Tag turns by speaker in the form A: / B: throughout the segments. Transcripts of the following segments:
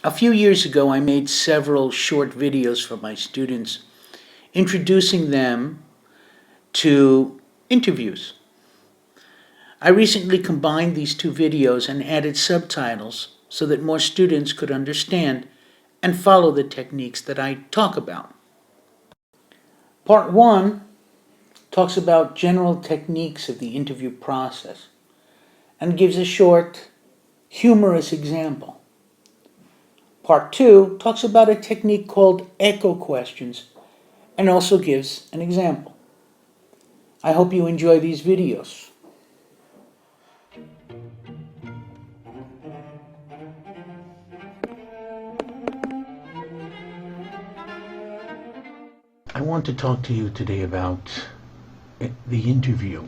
A: A few years ago, I made several short videos for my students introducing them to interviews. I recently combined these two videos and added subtitles so that more students could understand and follow the techniques that I talk about. Part 1 talks about general techniques of the interview process and gives a short, humorous example. Part 2 talks about a technique called echo questions and also gives an example. I hope you enjoy these videos. I want to talk to you today about the interview.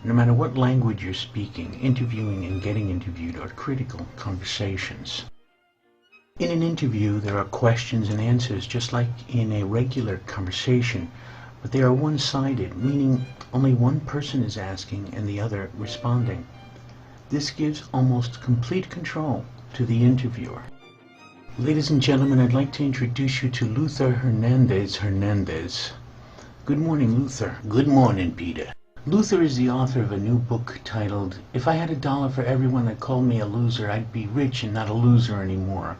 A: No matter what language you're speaking, interviewing and getting interviewed are critical conversations. In an interview, there are questions and answers just like in a regular conversation, but they are one-sided, meaning only one person is asking and the other responding. This gives almost complete control to the interviewer. Ladies and gentlemen, I'd like to introduce you to Luther Hernandez. Good morning, Luther.
B: Good morning, Peter.
A: Luther is the author of a new book titled, "If I Had $1 for Everyone That Called Me a Loser, I'd Be Rich and Not a Loser Anymore."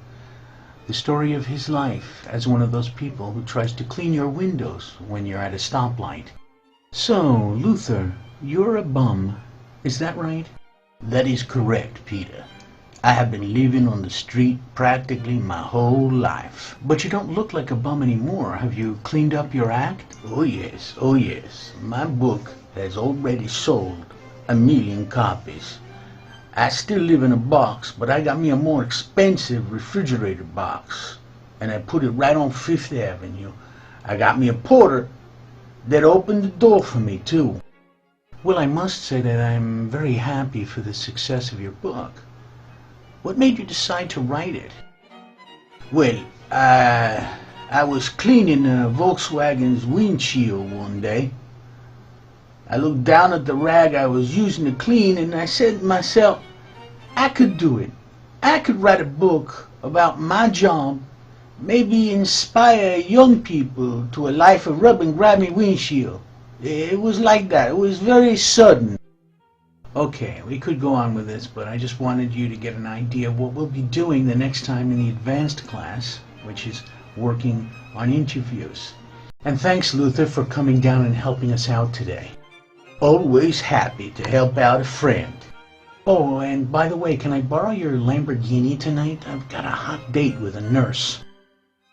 A: The story of his life as one of those people who tries to clean your windows when you're at a stoplight. So, Luther, you're a bum, is that right?
B: That is correct, Peter. I have been living on the street practically my whole life.
A: But you don't look like a bum anymore. Have you cleaned up your act?
B: Oh yes. My book has already sold 1,000,000 copies. I still live in a box, but I got me a more expensive refrigerator box, and I put it right on Fifth Avenue. I got me a porter that opened the door for me, too.
A: Well, I must say that I'm very happy for the success of your book. What made you decide to write it?
B: Well, I was cleaning Volkswagen's windshield one day. I looked down at the rag I was using to clean, and I said to myself, I could do it. I could write a book about my job, maybe inspire young people to a life of rubbing grimy windshield. It was like that. It was very sudden.
A: Okay, we could go on with this, but I just wanted you to get an idea of what we'll be doing the next time in the advanced class, which is working on interviews. And thanks, Luther, for coming down and helping us out today.
B: Always happy to help out a friend.
A: Oh, and by the way, can I borrow your Lamborghini tonight? I've got a hot date with a nurse.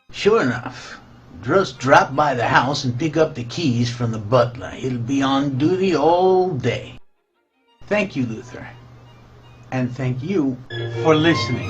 B: Sure enough. Just drop by the house and pick up the keys from the butler. He'll be on duty all day.
A: Thank you, Luther. And thank you for listening.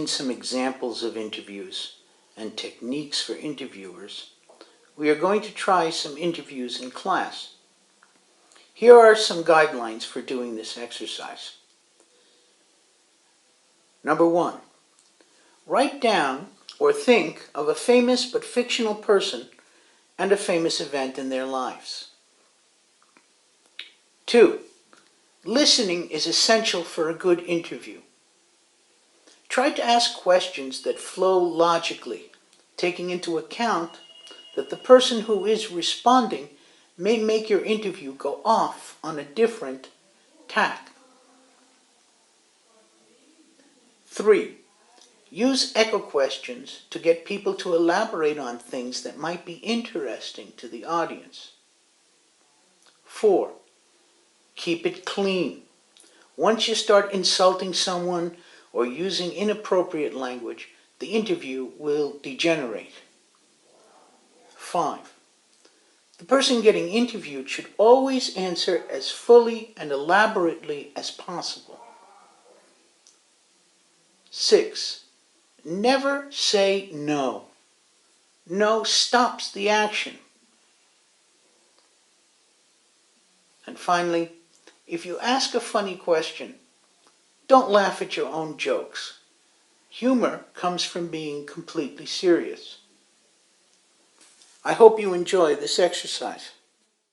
A: seen some examples of interviews and techniques for interviewers, we are going to try some interviews in class. Here are some guidelines for doing this exercise. Number 1, write down or think of a famous but fictional person and a famous event in their lives. 2, listening is essential for a good interview. Try to ask questions that flow logically, taking into account that the person who is responding may make your interview go off on a different tack. 3, use echo questions to get people to elaborate on things that might be interesting to the audience. 4, keep it clean. Once you start insulting someone or using inappropriate language, the interview will degenerate. 5, the person getting interviewed should always answer as fully and elaborately as possible. 6, never say no. No stops the action. And finally, if you ask a funny question, don't laugh at your own jokes. Humor comes from being completely serious. I hope you enjoy this exercise.